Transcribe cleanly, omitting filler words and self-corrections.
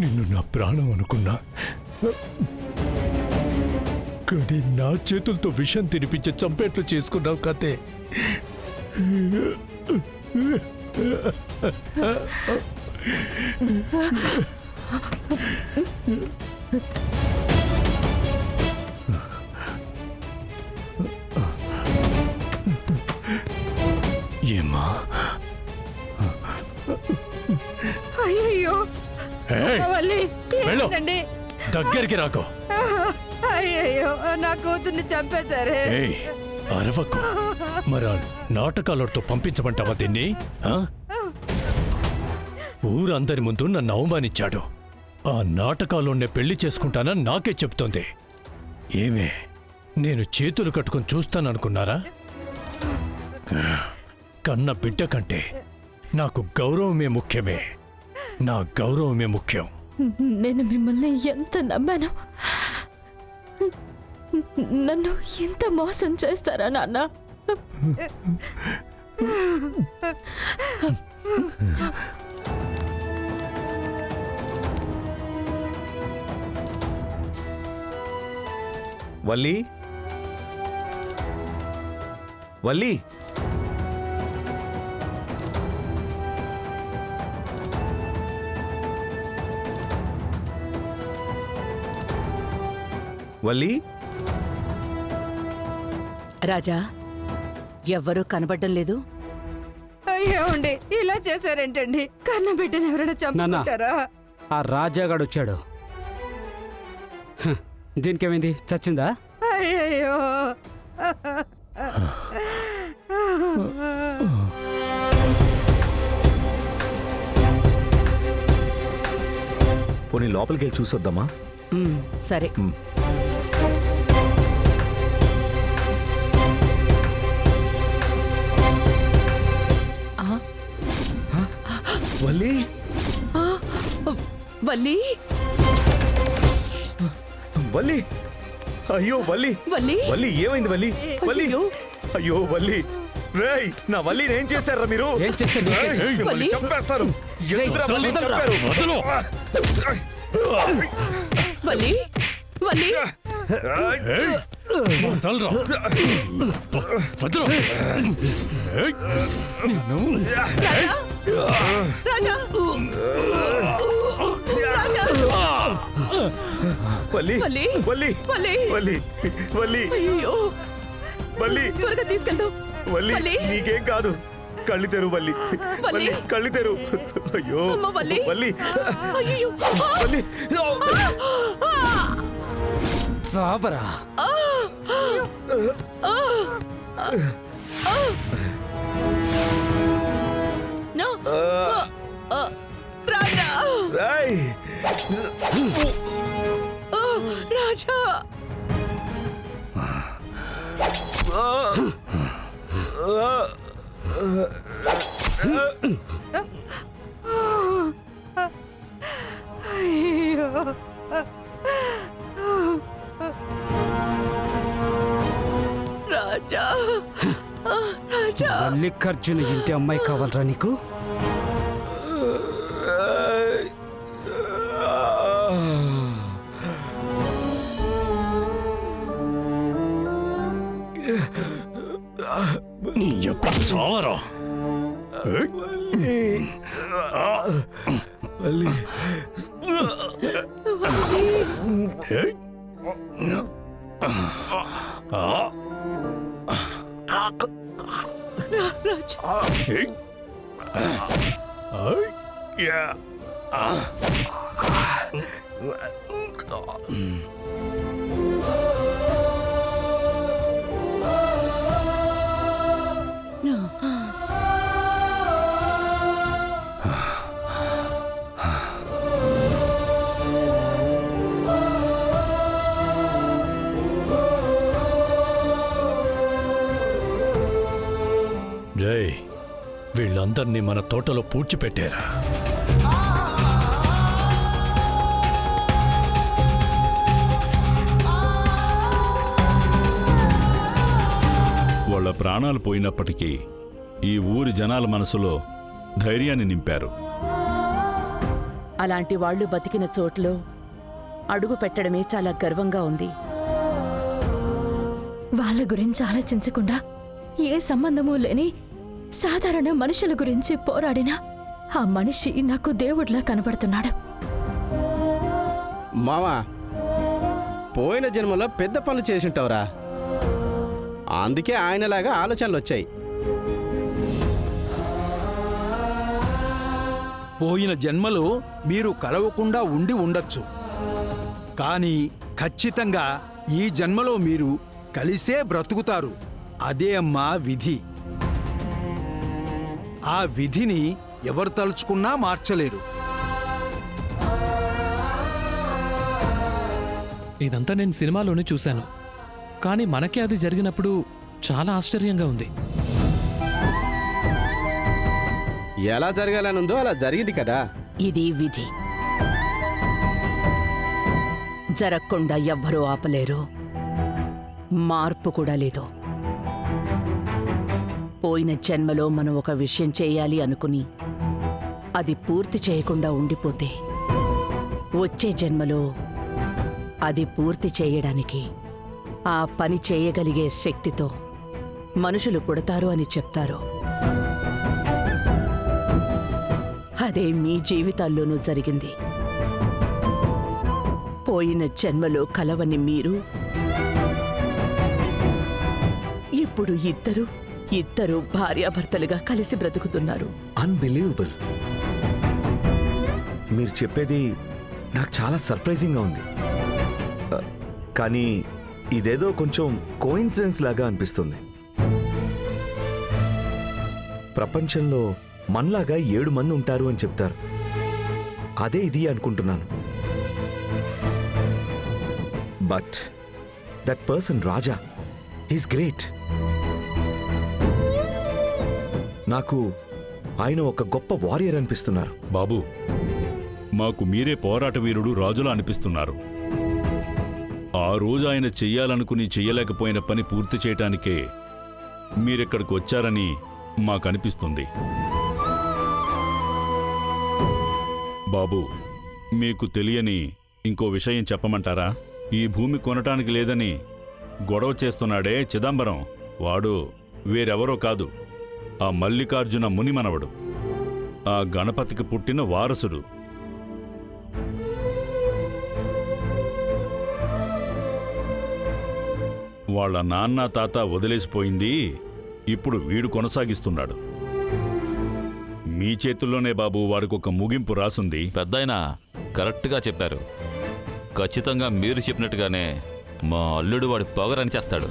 నిన్ను నా ప్రాణం అనుకున్నా, కానీ నా చేతులతో విషం తినిపించి చంపేట్లు చేసుకున్నావు కదే. ఏమా? అయ్యో దగ్గరికి రాకో. అయ్యో నా కూతుర్ని చంపేశారే. అరవకు. మరి నాటకాలతో పంపించమంటావా దీన్ని? ఊరందరి ముందు నన్ను అవమానించాడు. ఆ నాటకాల్లోనే పెళ్లి చేసుకుంటానని నాకే చెప్తోంది. ఏమే, నేను చేతులు కట్టుకుని చూస్తాననుకున్నారా? కన్న బిడ్డ కంటే నాకు గౌరవమే ముఖ్యమే. నా గౌరవమే ముఖ్యం. నేను మిమ్మల్ని ఎంత నమ్మాను. నన్ను ఎంత మోసం చేస్తారా నాన్న? వల్లి, వల్లి, వల్లి. రాజా, ఎవ్వరూ కనబడ్డం లేదు. అయ్యో ఉండి ఇలా చేశారేంటండి? కన్న బిడ్డను ఎవరైనా చంపుకుంటారా? ఆ రాజాగాడు వచ్చాడు. దీనికేమైంది? చచ్చిందా? అయ్యో పోనీ లోపలికి వెళ్ళి చూసొద్దామా? సరే. వల్లి, వల్లి, వల్లి, అయ్యో వల్లి, వల్లి, వల్లి ఏమైంది వల్లి? వల్లి, అయ్యో వల్లి, రేయ్ నా వల్లిని ఏం చేశారా మీరు? ఏం చేస్తారు? మిమ్మల్ని చంపేస్తారు. ఎందుకురా వల్లిని చంపారు? వల్లి, వల్లి, రాజా, వల్లి, వల్లి, వల్లి, వల్లి, వల్లి, అయ్యో వల్లి, త్వరగా తీసుకెళ్తాం. వల్లి నీకేం కాదు. కళ్ళు తెరు వల్లి, వల్లి కళ్ళు తెరు. అయ్యో వల్లి, వల్లి, అయ్యో వల్లి, చావరా. రాజా, రాయ్ రాజా, అయ్యో రాజా, రాజా. మల్లికార్జున ఇంటి అమ్మాయి కావాలరా నీకు? నీ యొక్క చావరా. వల్లి, జై, వీళ్ళందర్నీ మన తోటలో పూడ్చిపెట్టారా? వాళ్ళ ప్రాణాలు పోయినప్పటికీ ఈ ఊరి జనాల మనసులో ధైర్యాన్ని నింపారు. అలాంటి వాళ్ళు బతికిన చోట్లో అడుగు పెట్టడమే చాలా గర్వంగా ఉంది. వాళ్ళ గురించి ఆలోచించకుండా ఏ సంబంధమూ లేని సాధారణ మనుషుల గురించి పోరాడిన ఆ మనిషి నాకు దేవుడిలా కనబడుతున్నాడు. మావా, పోయిన జన్మలో పెద్ద పనులు చేసుంటావురా, అందుకే ఆయనలాగా ఆలోచనలు వచ్చాయి. పోయిన జన్మలో మీరు కలవకుండా ఉండి ఉండొచ్చు, కానీ ఖచ్చితంగా ఈ జన్మలో మీరు కలిసే బ్రతుకుతారు. అదే అమ్మా విధి. ఆ విధిని ఎవరు తలుచుకున్నా మార్చలేరు. ఇదంతా నేను సినిమాలోనే చూశాను, కానీ మనకే అది జరిగినప్పుడు చాలా ఆశ్చర్యంగా ఉంది. ఎలా జరగాలనుందో అలా జరిగింది కదా. ఇది విధి. జరగకుండా ఎవ్వరూ ఆపలేరు, మార్పు కూడా లేదు. పోయిన జన్మలో మనం ఒక విషయం చేయాలి అనుకుని అది పూర్తి చేయకుండా ఉండిపోతే వచ్చే జన్మలో అది పూర్తి చేయడానికి ఆ పని చేయగలిగే శక్తితో మనుషులు పుడతారు అని చెప్తారు. అదే మీ జీవితాల్లోనూ జరిగింది. పోయిన జన్మలో కలవని మీరు ఇప్పుడు ఇద్దరు భార్యాభర్తలుగా కలిసి బ్రతుకుతున్నారు. అన్బిలీవబుల్. మీరు చెప్పేది నాకు చాలా సర్ప్రైజింగ్గా ఉంది, కానీ ఇదేదో కొంచెం కోయిన్సిడెన్స్ లాగా అనిపిస్తుంది. ప్రపంచంలో మనలాగా 7 మంది ఉంటారు అని చెప్తారు, అదే ఇది అనుకుంటున్నాను. But that person Raja, he's great. నాకు ఆయన ఒక గొప్ప వారియర్ అనిపిస్తున్నారు. బాబు, మాకు మీరే పోరాట వీరుడు, రాజులా అనిపిస్తున్నారు. ఆ రోజు ఆయన చెయ్యాలనుకుని చెయ్యలేకపోయిన పని పూర్తి చేయటానికే మీరెక్కడికి వచ్చారని మాకనిపిస్తుంది. బాబు, మీకు తెలియని ఇంకో విషయం చెప్పమంటారా? ఈ భూమి కొనటానికి లేదని గొడవ చేస్తున్నాడే చిదంబరం, వాడు వేరెవరో కాదు, ఆ మల్లికార్జున ముని మనవడు, ఆ గణపతికి పుట్టిన వారసుడు. వాళ్ళ నాన్న తాత వదిలేసిపోయింది ఇప్పుడు వీడు కొనసాగిస్తున్నాడు. మీ చేతుల్లోనే బాబు వాడికొక ముగింపు రాసుంది. పెద్దాయనా కరెక్ట్గా చెప్పారు. ఖచ్చితంగా మీరు చెప్పినట్టుగానే మా అల్లుడు వాడి పొగరని చేస్తాడు.